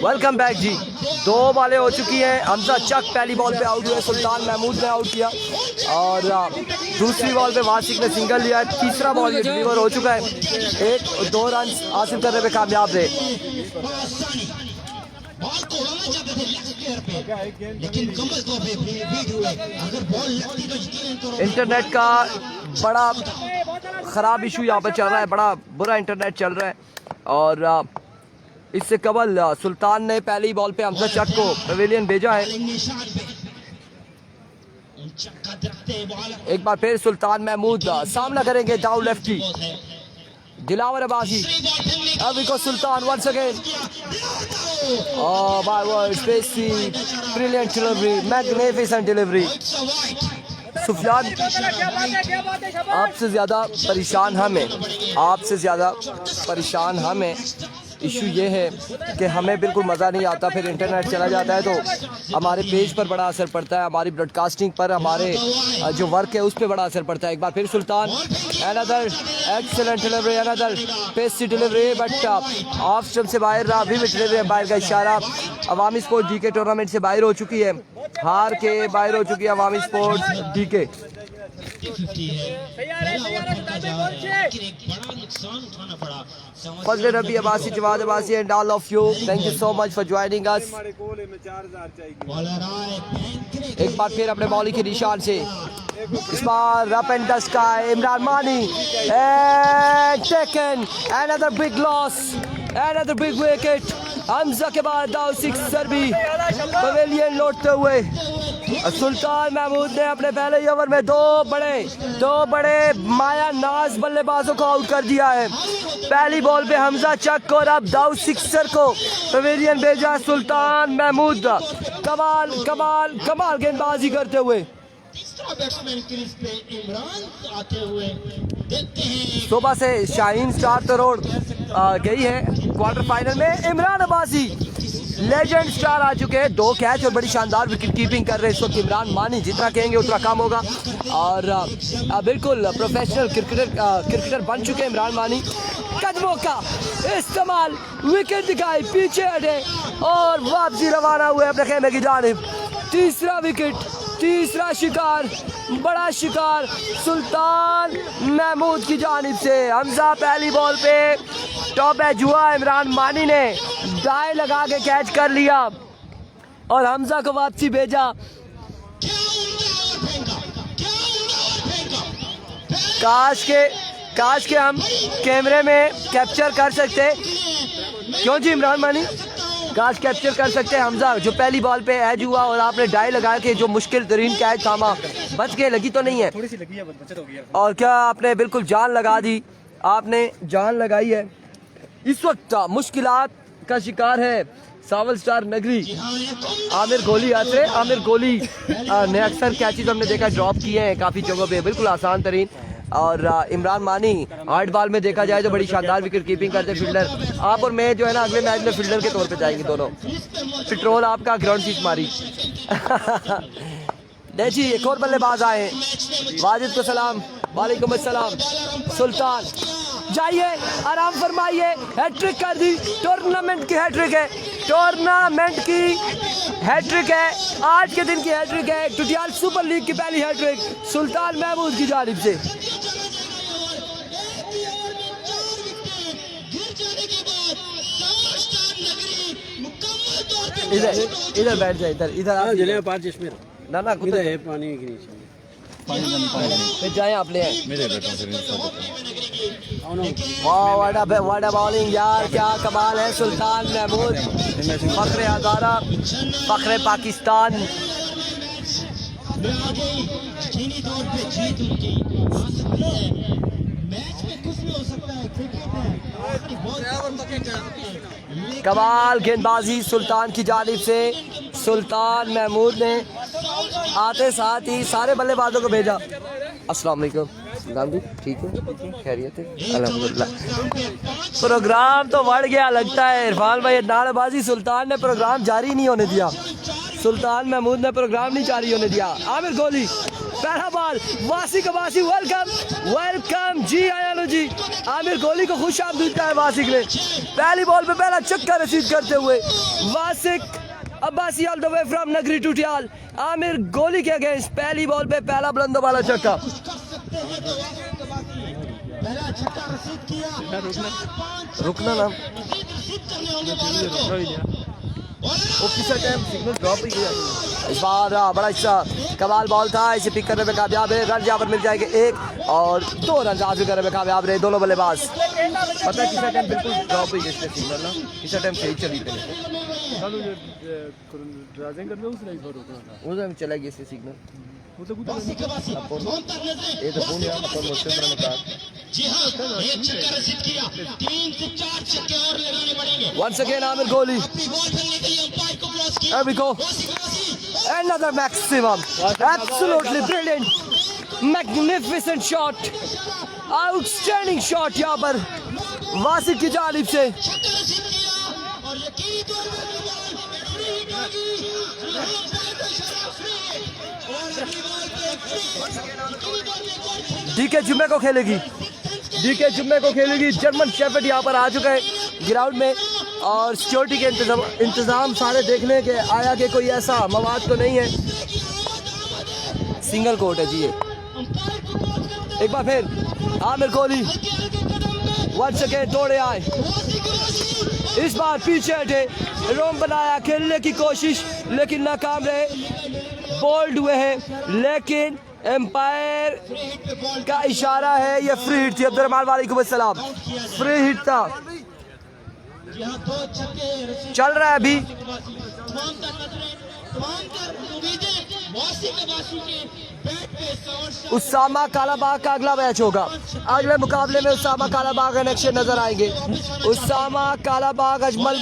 Welcome back जी। 2 बॉलें हो चुकी हैं। हमजा चक पहली बॉल पे आउट हुए, सुल्तान महमूद ने आउट किया और दूसरी बॉल पे वासिक ने सिंगल लिया। तीसरा बॉल ये डिलीवर हो चुका है। 1-2 रन हासिल करने पे कामयाब रहे। इंटरनेट का बड़ा ख़राब इशू यहाँ पर चल रहा है, बड़ा बुरा इंटरनेट चल रहा है और इससे कबल सुल्तान ने पहली बॉल पे हमजा चक को पवेलियन भेजा है। एक बार फिर सुल्तान महमूद सामना करेंगे डाउन लेफ्ट की। दिलावर अब्बासी, अभी को Sultan once again. Oh my word, Spacey, brilliant delivery, magnificent delivery. Sufiyan, आपसे ज़्यादा परेशान हमें, आपसे ज़्यादा परेशान हमें। इशू ये है कि हमें बिल्कुल मज़ा नहीं आता, फिर इंटरनेट चला जाता है तो हमारे पेज पर बड़ा असर पड़ता है, हमारी ब्रॉडकास्टिंग पर, हमारे जो वर्क है उस पर बड़ा असर पड़ता है। एक बार फिर Sultan, another excellent delivery, another pacey delivery, but off stump से बाहर रहा। अभी भी डिलीवरी बाहर का इशारा। अवामी स्पोर्ट्स डीके टूर्नामेंट से बाहर हो चुकी है, हार के बाहर हो चुकी है Awami sports DK. Fazal Rabi Abbasi, Jawad Abbasi and all of you, thank you so much for joining us. एक बार फिर अपने बॉलिंग के निशान से इस बार up and the sky, Imran Mani and taken, another big loss, another big wicket. Hamza के बाद दाव सिक्सर भी पवेलियन लौटते हुए सुल्तान महमूद ने अपने पहले ही ओवर में दो बड़े माया नाज बल्लेबाजों को आउट कर दिया है। पहली बॉल पे हमजा चक और अब दाव सिक्सर को पवेलियन भेजा सुल्तान महमूद। कमाल गेंदबाजी करते हुए सुबह से शाहीन स्टार तरोड़ गई है क्वार्टर फाइनल में। इमरान अब्बासी लेजेंड स्टार आ चुके हैं, 2 कैच और बड़ी शानदार विकेट कीपिंग कर रहे हैं इस वक्त इमरान मानी। जितना कहेंगे उतना कम होगा और बिल्कुल प्रोफेशनल क्रिकेटर बन चुके हैं इमरान मानी। कदमों का इस्तेमाल, विकेट दिखाई, पीछे हटे और वापसी रवाना हुए अपने खेमे की जानिब। तीसरा विकेट, तीसरा शिकार, बड़ा शिकार सुल्तान महमूद की जानिब से। हमजा पहली बॉल पे टॉप एज हुआ, इमरान मानी ने डाई लगा के कैच कर लिया और हमजा को वापसी भेजा। काश के हम कैमरे में कैप्चर कर सकते, क्यों जी इमरान मानी, काश कैप्चर कर सकते हैं हमजा जो पहली बॉल पे एज हुआ और आपने डाई लगा के जो मुश्किल तरीन कैच थामा। बच के लगी तो नहीं है, थोड़ी सी लगी है, बचत हो गई है। और क्या आपने बिल्कुल जान लगा दी, आपने जान लगाई है। इस वक्त मुश्किलात का शिकार है सावल स्टार नगरी। आमिर गोली आते, आमिर गोली ने अक्सर कैचेज हमने देखा ड्रॉप किए हैं काफ़ी जगहों पे, बिल्कुल आसान तरीन। और इमरान मानी 8 बॉल में देखा जाए तो बड़ी शानदार विकेट कीपिंग करते फील्डर। आप और मैं जो है ना अगले मैच में फील्डर के तौर पे जाएंगे दोनों। पेट्रोल आपका, ग्राउंड सीट मारी। देखिए एक और बल्लेबाज आए, वाजिद को सलाम, वालेकुम अस्सलाम। सुल्तान जाइए, आराम फरमाइए, हैट्रिक कर दी, टूर्नामेंट की हैट्रिक है, टूर्नामेंट की हैट्रिक है, आज के दिन की हैट्रिक है, टुटियाल सुपर लीग की पहली हैट्रिक सुल्तान महमूद की जानिब से। इधर बैठ जाए, इधर ना कुत्ते है पानी के नीचे फिर जाए आप ले वाड़ा बॉलिंग यार, क्या कमाल है सुल्तान महमूद, फख्रे हज़ारा, फख्रे पाकिस्तान। कमाल गेंदबाजी सुल्तान की जानिब से। सुल्तान महमूद ने आते साथ ही सारे बल्लेबाजों को भेजा। अस्सलाम वालेकुम, ठीक है, खैरियत है, अल्हम्दुलिल्लाह। प्रोग्राम तो बढ़ गया लगता है इरफान भाई, नारेबाजी सुल्तान ने प्रोग्राम जारी नहीं होने दिया, सुल्तान महमूद ने प्रोग्राम नहीं जारी होने दिया। आमिर गोली पहला बॉल वासिक अब्बासी, वेलकम जी आयानो जी। आमिर कोहली को खुश आमदीद कहा है वासिक ने। पहली बॉल पे पहला छक्का रसीद करते हुए Wasiq Abbasi all the way from Nagri Tutial Aamir Kohli के अगेंस्ट पहली बॉल पे पहला बुलंदों वाला छक्का। रुकना ना, सिग्नल ड्रॉप ही किया। इस बार बड़ा अच्छा कमाल बॉल था, इसे पिक करने में कामयाब है। रन यहाँ पर मिल जाएंगे 1 और 2 रन हासिल करने में कामयाब रहे दोनों बल्लेबाज। पता है किसी टाइम बिल्कुल ड्रॉप ही गए सिग्नल ना, किसी टाइम सही चली थे उस चला गया सिग्नल। ये तो फोन यार अपन मुझसे बड़ा निकाल। जी हां, एक छक्का रसीद किया, 3 से 4 छक्के और लगाने पड़ेंगे। वंस अगेन आमिर कोहली, अपनी बॉल खेलने के लिए अंपायर को क्रॉस किया। There we go, another maximum, absolutely brilliant, magnificent shot, outstanding shot यहाँ पर वासिक की जानिब से। और यकीनी तौर पर डीके जुम्मे को खेलेगी, डीके जुम्मे को खेलेगी। जर्मन शेफर्ड यहाँ पर आ चुका है ग्राउंड में और सिक्योरिटी के इंतजाम सारे देखने के आया कि कोई ऐसा मवाद तो नहीं है। सिंगल कोर्ट है जी ये। एक बार फिर आमिर कोहली वंस अगेन दौड़े आए, इस बार पीछे हटे, रोम बनाया, खेलने की कोशिश लेकिन नाकाम रहे, बोल्ड हुए हैं। लेकिन एम्पायर का इशारा है, ये फ्री हिट थी। अब्दुर्रहमान वालेकुम अस्सलाम, फ्री हिट था। चल रहा है अभी, उसामा कालाबाग का अगला मैच होगा। अगले मुकाबले में उसामा कालाबाग कनेक्शन नजर आएंगे। उसामा कालाबाग अजमल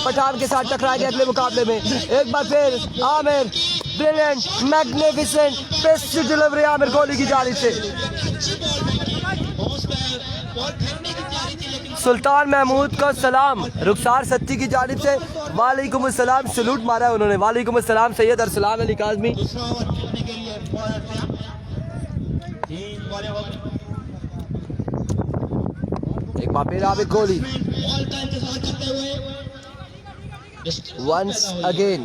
पठान के साथ टकराएंगे अगले मुकाबले में। एक बार फिर Aamir, brilliant, magnificent best delivery Aamir Kohli की जानिब से। सुल्तान महमूद को सलाम, रुखसार सत्ती की जानिब से वालेकुम अस्सलाम, सलूट मारा है उन्होंने। वालेकुम अस्सलाम सैयद अरसलान अली काज़मी। एक बार फिर आमिर कोहली वंस अगेन,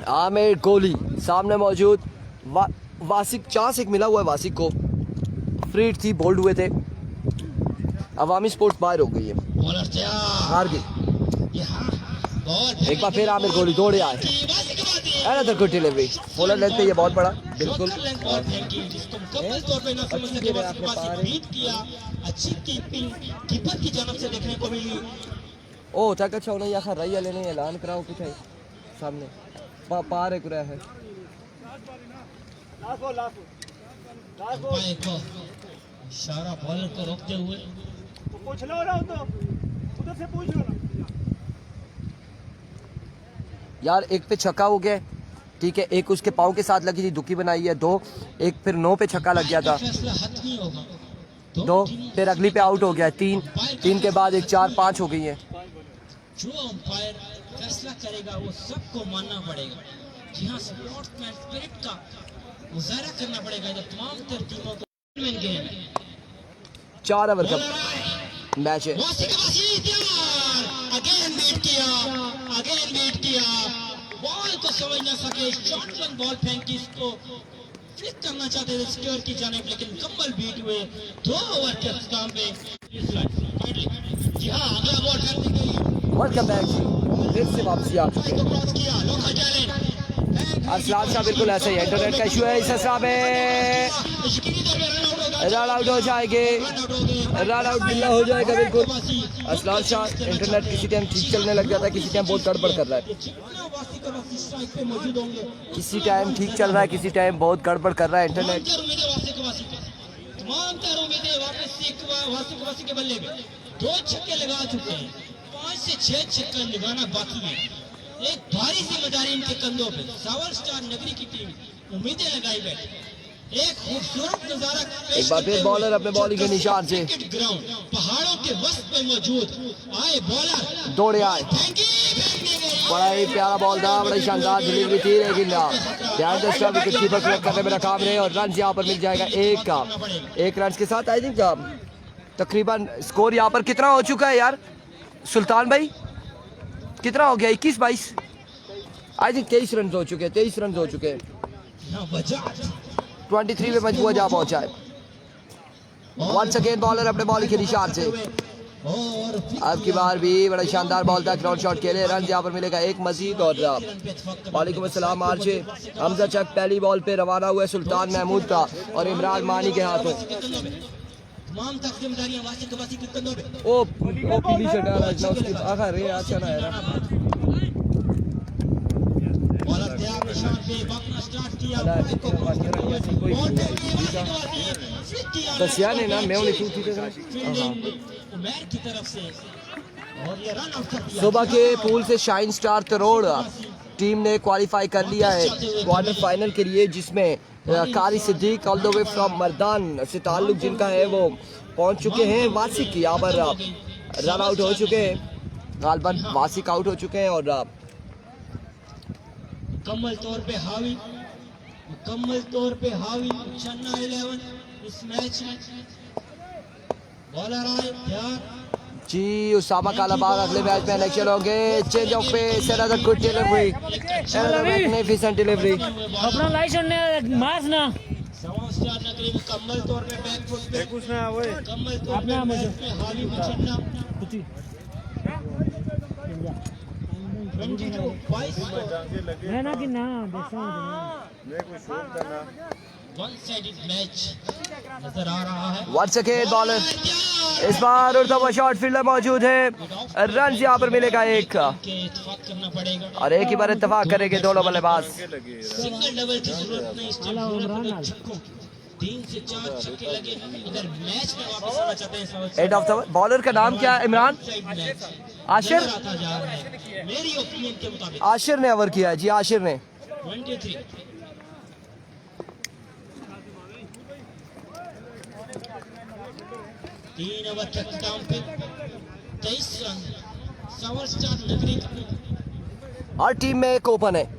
आमिर कोहली सामने मौजूद। वासिक चांस एक मिला हुआ है वासिक को, फ्री थी, बोल्ड हुए थे। अवामी स्पोर्ट्स बाहर हो गई है, हार गई। एक बार फिर आमिर कोहली दौड़े आए, another good delivery, bowler length पे ये बहुत बड़ा बिल्कुल। ओ तक अच्छा होना या खा रही लेने ऐलान कराओ कुछ है सामने पार है कुरा है। इशारा बॉलर को रोकते हुए पूछ लो ना, तो उधर से पूछ लो ना यार। एक पे छक्का हो गया, ठीक है, एक उसके पाँव के साथ लगी थी, दुखी बनाई है 2, एक फिर 9 पे छक्का लग गया था 2, फिर अगली पे आउट हो गया 3 के बाद 1 4 5 हो गई है। जो अंपायर फैसला करेगा वो सबको मानना पड़ेगा। जी हाँ, स्पोर्ट्समैन स्पिरिट का मुजाहरा करना पड़ेगा जब तमाम टीमों को। 4 ओवर का मैच है। अगेन किया, बॉल को समझ ना सके, शॉर्ट बॉल फेंकी, इसको फ्लिक करना चाहते थे स्क्वायर की जानिब, लेकिन कम्बल बीट हुए 2 ओवर के अख्ताम पे। जी हाँ, अगला बॉल फेंकती गई। वेलकम बैक जी, फिर से वापसी आ चुके हैं। अरसलान शाह बिल्कुल ऐसा ही है, इंटरनेट का इशू है इस असरा में, रन आउट हो जाएंगे, रन आउट बिल्ला हो जाएगा बिल्कुल। अरसलान शाह इंटरनेट किसी टाइम ठीक चलने लग जाता है, किसी टाइम बहुत गड़बड़ कर रहा है, किसी टाइम ठीक चल रहा है, किसी टाइम बहुत गड़बड़ कर रहा है इंटरनेट। के बल्ले में 2 छक्के लगा चुके हैं, 5 से 6 छक्का लगाना बाकी है। एक भारी जिम्मेदारी इनके कंधों पे। सावर स्टार नगरी की टीम उम्मीदें लगाई बैठी। एक खूबसूरत नजारा, एक बार फिर बॉलर अपने बॉलिंग के निशान से ग्राउंड पहाड़ों के वस्त पे मौजूद आए बॉलर दौड़े आए, फेंकी बड़ा ही प्यारा बॉल था, बड़ी शानदार डिलीवरी थी, लेकिन ध्यान दस्ता विकेट कीपर क्लियर करने में नाकाम रहे और रन यहाँ पर मिल जाएगा एक रन के साथ। आई थिंक तकरीबन स्कोर यहाँ पर कितना हो चुका है यार सुल्तान भाई, कितना हो गया? 21-22 आई थिंक 23 रन हो चुके हैं, 23 रन हो चुके हैं। 23 में मजबूर जा पहुंचा है। वंस अगेन बॉलर अपने बॉलिंग के निशान से, अब की बार भी बड़ा शानदार बॉल था, ग्राउंड शॉट खेले, रन यहाँ पर मिलेगा एक मजीद। और वालेकुम अस्सलाम आरजे हमजा चक पहली बॉल पे रवाना हुए सुल्तान महमूद का और इमरान मानी के हाथों। ओ पीली शर्ट वाला उसकी आखिर रे अच्छा ना यार। दसिया ने ना मैं उन्हें सुबह के पूल से शाइन स्टार तरोड़ टीम ने क्वालिफाई कर लिया है क्वार्टर फाइनल के लिए, जिसमें Qari Siddique all the way from Mardan से ताल्लुक जिनका है वो पहुंच चुके हैं। वासिक यहाँ पर रन आउट हो चुके हैं, गालबन वासिक आउट हो चुके हैं और मुकम्मल तौर पे हावी चन्ना 11 इस मैच में। बॉलर आए ध्यान जी उसामा कालाबाग अगले मैच में इलेक्शन होंगे। Change of pace, another good delivery, another magnificent delivery. अपना लाइसेंस ने मार्स ना समस्या नगरी मुकम्मल तौर पे बैकफुट पे कुछ ना ओए मुकम्मल तौर पे हावी चन्ना 22 है ना कि ना देखो मैं कुछ शूट करना वन साइडेड मैच नजर आ रहा है। वंस अगेन बॉलर इस बार उड़ता हुआ शॉट फील्डर मौजूद है, रन यहाँ पर मिलेगा एक इत्तेफाक करना पड़ेगा और एक ही बार इत्तेफाक करेंगे दोनों बल्लेबाज। सिंगल डबल की जरूरत नहीं, इस टाइम जरूरत है छक्कों की। 3 से 4 छक्के लगे, इधर मैच में वापस आना चाहते हैं। एंड ऑफ द बॉलर का नाम क्या है? इमरान आशिर, आता जा रहा है मेरी ओपिनियन के मुताबिक। आशिर ने ओवर किया है जी, आशिर ने। 23 3 ओवर के अख्ताम पे 23 रन सावर स्टार नगरी का। हर टीम में एक ओपन है,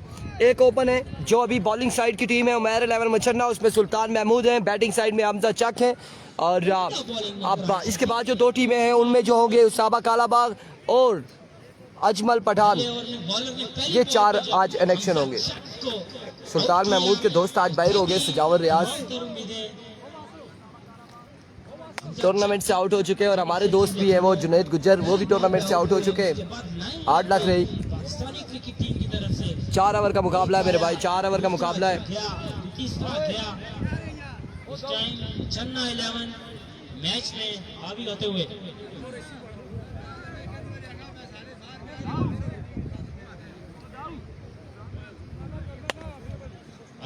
एक ओपन है जो अभी बॉलिंग साइड की टीम है उमैर 11 मचन्ना, उसमें सुल्तान महमूद हैं, बैटिंग साइड में हमजा चक हैं और अब इसके बाद जो दो टीमें हैं उनमें जो होंगे उसामा कालाबाग और अजमल पठान, ये 4 आज इलेक्शन होंगे। सुल्तान महमूद के दोस्त आज बाहर हो गए, सजावर रियाज टूर्नामेंट से आउट हो चुके हैं और हमारे दोस्त भी है वो जुनैद गुज्जर, वो भी टूर्नामेंट से आउट हो चुके हैं। 8 लाख रही, 4 ओवर का मुकाबला है मेरे भाई, 4 ओवर का मुकाबला है। चन्ना 11 मैच में हावी होते हुए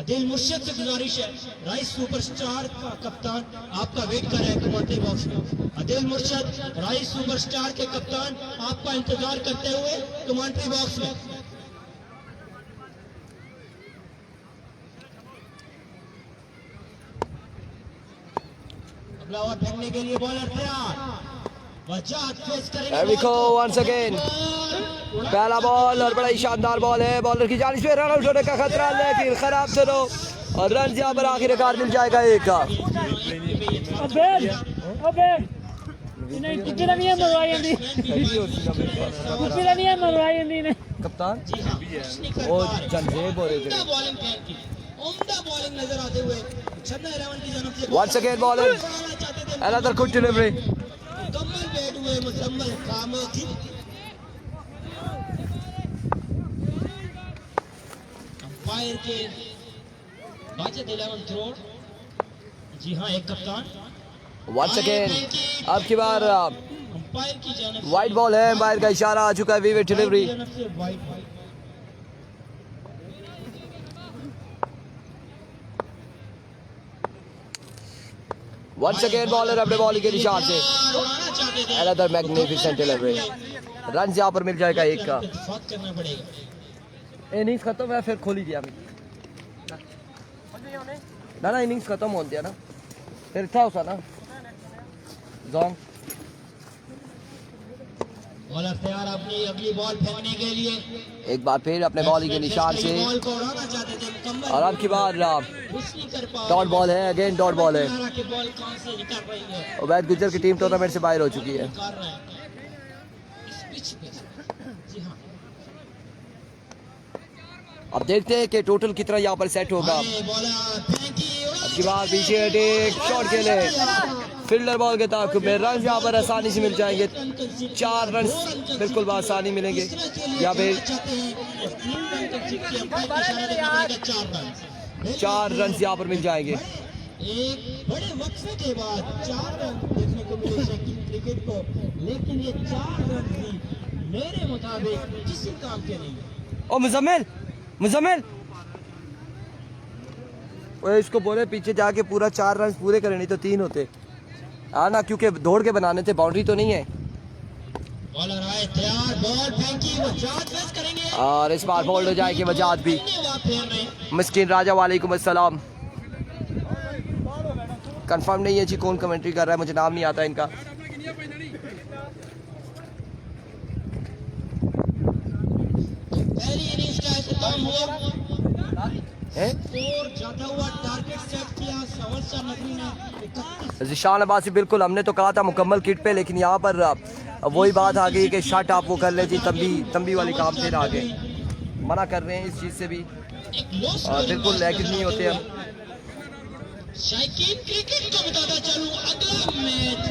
अदिल मुर्शिद से गुजारिश है, राइस सुपरस्टार का कप्तान आपका वेट कर रहे हैं कमेंट्री बॉक्स में। अदिल मुर्शिद राइस सुपरस्टार के कप्तान आपका इंतजार करते हुए कमेंट्री बॉक्स में। अगला ओवर फेंकने के लिए बॉलर तैयार, वजाहत फेस करेंगे। Here we go once again, पहला बॉल और बड़ा ही शानदार बॉल है, बॉलर की जानिब से रन आउट होने का खतरा, लेकिन खराब थ्रो और रन यहाँ पर आखिरकार मिल जाएगा एक का। अबे नहीं कितना नहीं मरवाई अंदी कितना नहीं मरवाई अंदी ने कप्तान जी हाँ, वो जनजेब हो रहे थे। बॉलिंग फेंकी, उम्दा बॉलिंग नजर आते हुए चन्ना 11 की जानब से Once again bowler, another good delivery. मुकम्मल बैट हुए मुकम्मल खामोशी। अंपायर के बाजत 11 करोड़। जी हाँ, एक कप्तान Once again, अब की बार अंपायर की जानब से वाइड बॉल है, अंपायर का इशारा आ चुका है, वीवेट डिलीवरी। जानब से wide ball. Once again bowler अपने बॉलिंग के निशान से, उड़ाना चाहते थे, another magnificent delivery. रन यहाँ पर मिल जाएगा एक का। इत्तेफाक करना पड़ेगा। इनिंग्स खत्म है, फिर खोली दिया ना इनिंग्स खत्म हो दिया ना, फिर था उसा ना जोंग बॉलर तैयार अपनी अगली बॉल फेंकने के लिए। एक बार फिर अपने बॉलिंग के निशान से, बॉल को उड़ाना चाहते थे मुकम्मल, और अब की बार कुछ नहीं कर पा डॉट बॉल है, अगेन डॉट बॉल है। कि बॉल कहां से निकल रही है, उबैद गुज्जर की टीम टूर्नामेंट से बाहर हो चुकी है। कर रहा है इस पिच पे। जी हां, अब देखते हैं कि टोटल कितना यहाँ पर सेट होगा। बॉलर फेंकी, अब की बार पीछे एक शॉट खेले, फील्डर बॉल के ताकुब में रन यहाँ पर आसानी से मिल जाएंगे। 4 रन बिल्कुल आसानी मिलेंगे यहाँ पे। 4 रन यहाँ पर मिल जाएंगे। एक बड़े वक्फे के बाद 4 रन देखने को मिले शकील क्रिकेट को, लेकिन ये 4 रन भी मेरे मुताबिक किसी काम के नहीं है। ओ मुजम्मिल, मुजम्मिल वो इसको बोले पीछे जाके पूरा 4 रन पूरे करे, नहीं तो 3 होते। हाँ ना, क्योंकि दौड़ के बनाने थे, बाउंड्री तो नहीं है। बॉलर आए तैयार, बॉल फेंकी, वो जात वेस्ट करेंगे और इस बार फोल्ड हो जाएगी वजात भी। मिस्किन राजा वालेकुम अस्सलाम। कंफर्म नहीं है जी कौन कमेंट्री कर रहा है, मुझे नाम नहीं आता इनका। पहली इनिंग्स का इख्तिताम हुआ है? स्कोर जाता हुआ टारगेट सेट किया सवरसा नगरी ने 31। जिशान अब्बासी बिल्कुल, हमने तो कहा था मुकम्मल किट पे, लेकिन यहाँ पर वही बात आ गई कि शट आप वो कर ले जी, तंबी वाली काम फिर आ गए। मना कर रहे हैं इस चीज़ से भी, और बिल्कुल लैकिन नहीं होते हम। शायकीन क्रिकेट को बताता चलूं, अगला मैच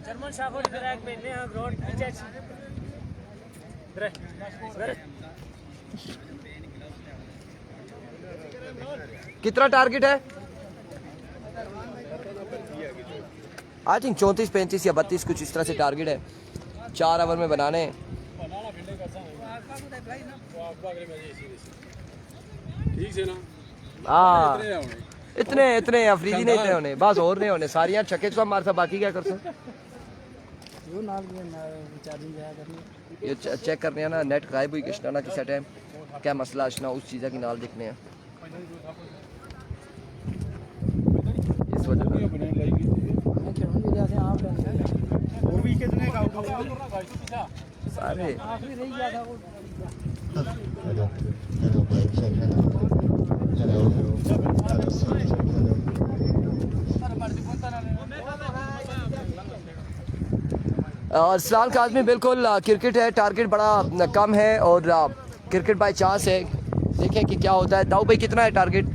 जर्मन शाफर ट्रैक पे ने हम रोड पिचेस कितना टारगेट है? आई थिंक 34, 35 या 32 कुछ इस तरह से टारगेट है। 4 ओवर में बनाने। हाँ, इतने अफरीदी नहीं इतने होने, बस और नहीं होने, सारियां छक्के तो मार सा, बाकी क्या कर सकते। ये चेक करने हैं ना, नेट गायब हुई किसना ना किसी टाइम, क्या मसला अशना उस चीज़ की नाल देखने हैं इस वजह सारे। सलाल काज़मी बिल्कुल क्रिकेट है, टारगेट बड़ा कम है और क्रिकेट बाय चांस है। देखें कि क्या होता है। दाऊ भाई कितना है टारगेट?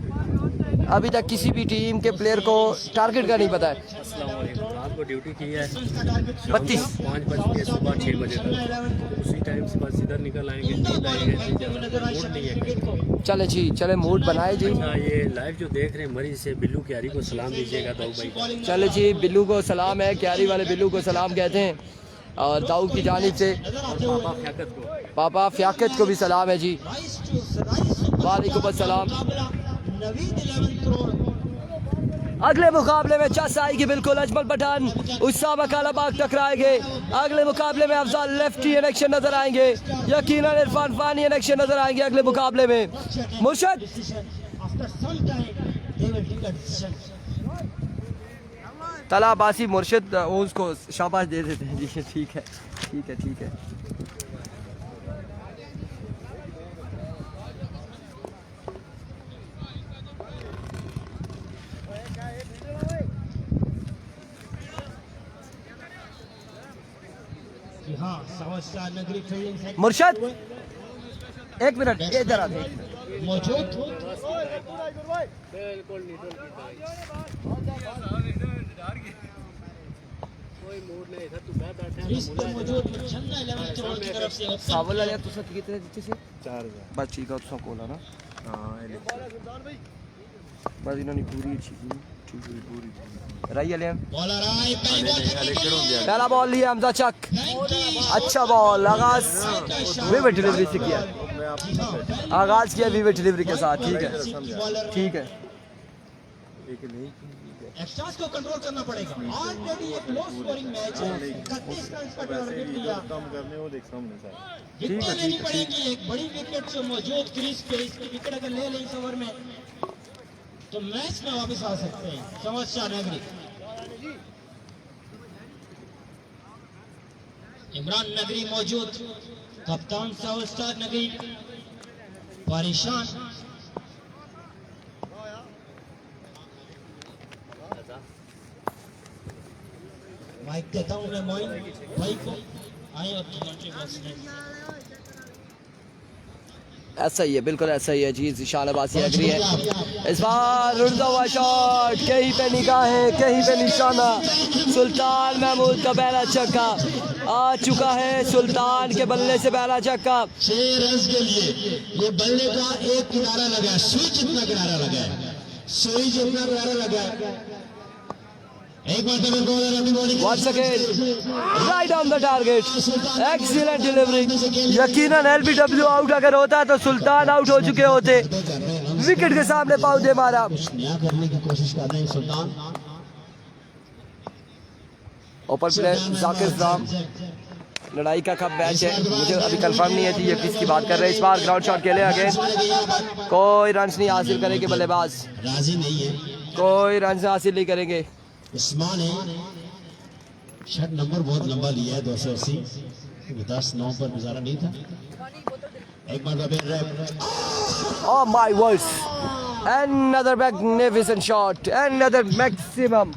अभी तक किसी भी टीम के प्लेयर को टारगेट का नहीं पता है। रात को ड्यूटी की है 32 5 बजे सुबह 6 बजे तक, उसी टाइम से बस इधर निकल आएंगे, नींद आएंगे, मूड नहीं है। चले जी, चले मूड बनाए जी। अच्छा, ये लाइव जो देख रहे हैं मरीज से बिल्लू क्यारी को सलाम दीजिएगा दाऊ भाई को। चले जी, बिल्लू को सलाम है, क्यारी वाले बिल्लू को सलाम कहते हैं, और दाऊ की जानिब से पापा फ्याकत को भी सलाम है जी। वालेकुम अस्सलाम। अगले मुकाबले में चस आएगी बिल्कुल, अजमल पठान उसामा कालाबाग टकराएंगे। अगले मुकाबले में अफजाल लेफ्टी इलेक्शन नजर आएंगे, यकीनन इरफान फानी इलेक्शन नजर आएंगे अगले मुकाबले में। मुर्शद तला बासी मुर्शद उसको शाबाश दे देते हैं जी। ठीक है, ठीक है, ठीक है। मुर्शद एक मिनट इधर आ मौजूद सावल वाले तो सब कितने दिते से 4000 बस ठीक है, तो कोला ना हाँ बस इन्होंने पूरी ठीक है पूरी रही वाले बॉलर आए, पहली बॉल फेंकने के लिए पहला बॉल लिया हमजा चक, अच्छा बॉल आगाज विविड डिलीवरी से किया, आगाज किया विविड डिलीवरी के साथ। ठीक है, ठीक है। एक्स्ट्रास को कंट्रोल करना पड़ेगा। ऑलरेडी एक लो स्कोरिंग मैच है, 31 रन का टारगेट लिया। कम करने वो देख सामने सर विकेट लेनी पड़ेगी, एक बड़ी विकेट जो मौजूद क्रीज पे, इसकी विकेट अगर ले लें इस ओवर में तो मैच में वापस आ सकते हैं। समस्या नगरी इमरान नगरी मौजूद, कप्तान साउथ स्टार नगरी परेशान। माइक देता हूँ मैं मोइन भाई को, आए और कमेंट्री बॉक्स में। ऐसा ही है, बिल्कुल ऐसा ही है जी। ज़ीशान अब्बासी एग्री है। इस बार उड़ता हुआ शॉट, कहीं पे निगाहें कहीं पे निशाना। सुल्तान महमूद का पहला छक्का आ चुका है, सुल्तान के बल्ले से पहला छक्का। 6 रन के लिए ये बल्ले का एक किनारा लगा है, सुई जितना किनारा लगा है, सुई जितना किनारा लगा है। एक बार Once again, right on the target. Excellent delivery. यकीनन LBW आउट अगर होता है तो सुल्तान आउट हो चुके होते। विकेट के सामने पाउदे मारा। नया करने की कोशिश कर रहे हैं सुल्तान। Open player Zakir Ram. लड़ाई का कब मैच है मुझे अभी कंफर्म नहीं है जी, ये किसकी बात कर रहे हैं। इस बार ग्राउंड शॉट खेले आगे, कोई रन नहीं हासिल करेंगे बल्लेबाज, राजी नहीं है, कोई रन हासिल नहीं करेंगे। उस्मान ने शर्ट नंबर बहुत लंबा लिया है 280, 10-9 पर गुजारा नहीं था। एक बार Oh my words! Another magnificent shot, another maximum.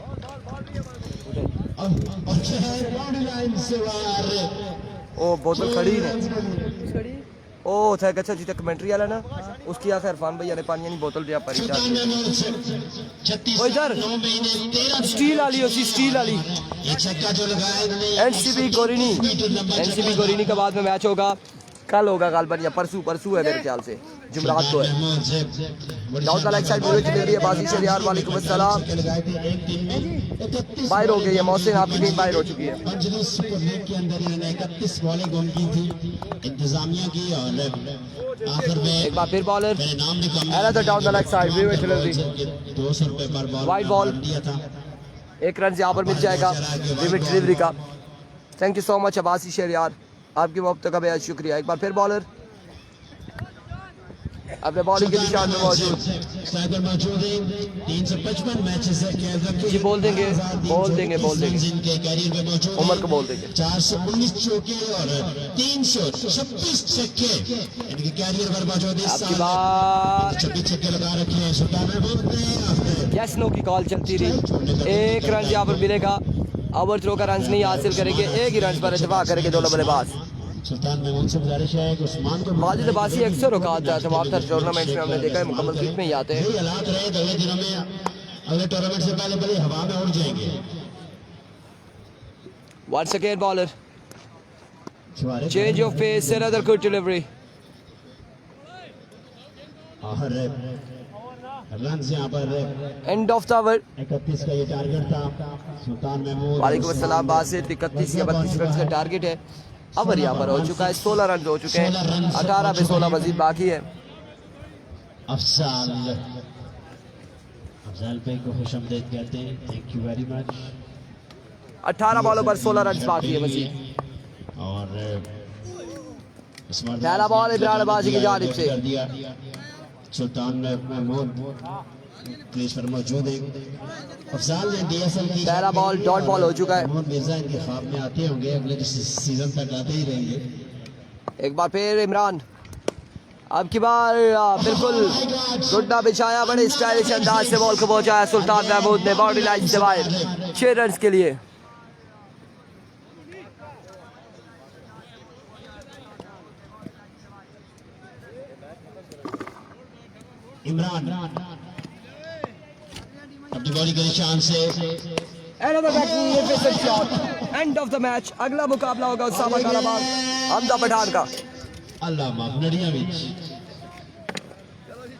ओ बोतल खड़ी है। ओ था अच्छा जी कमेंट्री वाला ना, उसकी आखिर इरफान भैया ने पानी नहीं बोतल दिया परी जा। ओ इधर स्टील वाली, उसी स्टील वाली एनसीबी गोरिनी के बाद में मैच होगा, कल होगा गालबन या परसों है मेरे ख्याल से, जुमरात को है। दाऊद लाइक साइड में चल रही है बाजी से यार। वालेकुम अस्सलाम। बाहर हो गई है मोहसिन, आपकी टीम बाहर हो चुकी है। के अंदर इन्होंने 31 बॉलें गुम की थी इंतजामिया की, और आखिर में एक बार फिर bowler another down the leg side, wicket delivery 200 रुपए पर बॉल वाइड बॉल, दिया था। एक रन यहाँ पर मिल जाएगा विकेट डिलीवरी का। Thank you so much Abbasi Shahryar, आपकी मोहब्बत का बेहद शुक्रिया। एक बार फिर बॉलर अपने बॉलिंग के निशान में मौजूद। 355 मैचेस जी बोल देंगे इनके कैरियर में मौजूद, उमर को बोल देंगे। 419 चौके और 326 छक्के इनके कैरियर पर मौजूद है। आपकी बात 26 छक्के लगा रखे हैं सुल्तान महमूद ने। यस नो की कॉल चलती रही। एक रन यहाँ पर मिलेगा, ओवर थ्रो का रन नहीं हासिल करेंगे, एक ही रन पर इत्तेफाक करेंगे दोनों बल्लेबाज। सुल्तान महमूद से गुजारिश है कि उस्मान को माजिद अब्बासी अक्सर औकात है तमाम तर टूर्नामेंट्स में हमने देखा है मुकम्मल किट में ही आते हैं। यही हालात रहे तो अगले दिनों में, अगले टूर्नामेंट से पहले पहले हवा में उड़ जाएंगे। Once again bowler, change of pace, another good delivery. और रन यहाँ पर End of the over. 31 का ये टारगेट था सुल्तान महमूद। वालेकुम अस्सलाम। बासित 31 या 32 रन का टारगेट है। ओवर यहाँ पर हो चुका है, 16 रन हो चुके हैं, 18 पे 16 मजीद बाकी है। अफजाल भाई को खुशामदीद कहते हैं, थैंक यू वेरी मच। 18 बॉलों पर 16 रन बाकी है मजीद। और पहला बॉल इमरान अब्बासी की जानिब से। सुल्तान महमूद क्रीज पर मौजूद है। अफजाल ने डीएसएल की पहला बॉल डॉट बॉल हो चुका है। महमूद मिर्जा इनके ख्वाब में आते होंगे, अगले सीजन तक आते ही रहेंगे। एक बार फिर इमरान, अब की बार बिल्कुल गुड्डा बिछाया, बड़े स्टाइलिश अंदाज से बॉल को पहुंचाया सुल्तान महमूद ने बाउंड्री लाइन से बाहर 6 रन के लिए। इमरान अपनी बॉडी के निशान से Another magnificent shot. End of the match. अगला मुकाबला होगा उसामा कालाबाग हमजा पठान का। अल्लाह माफ नड़िया विच चलो जी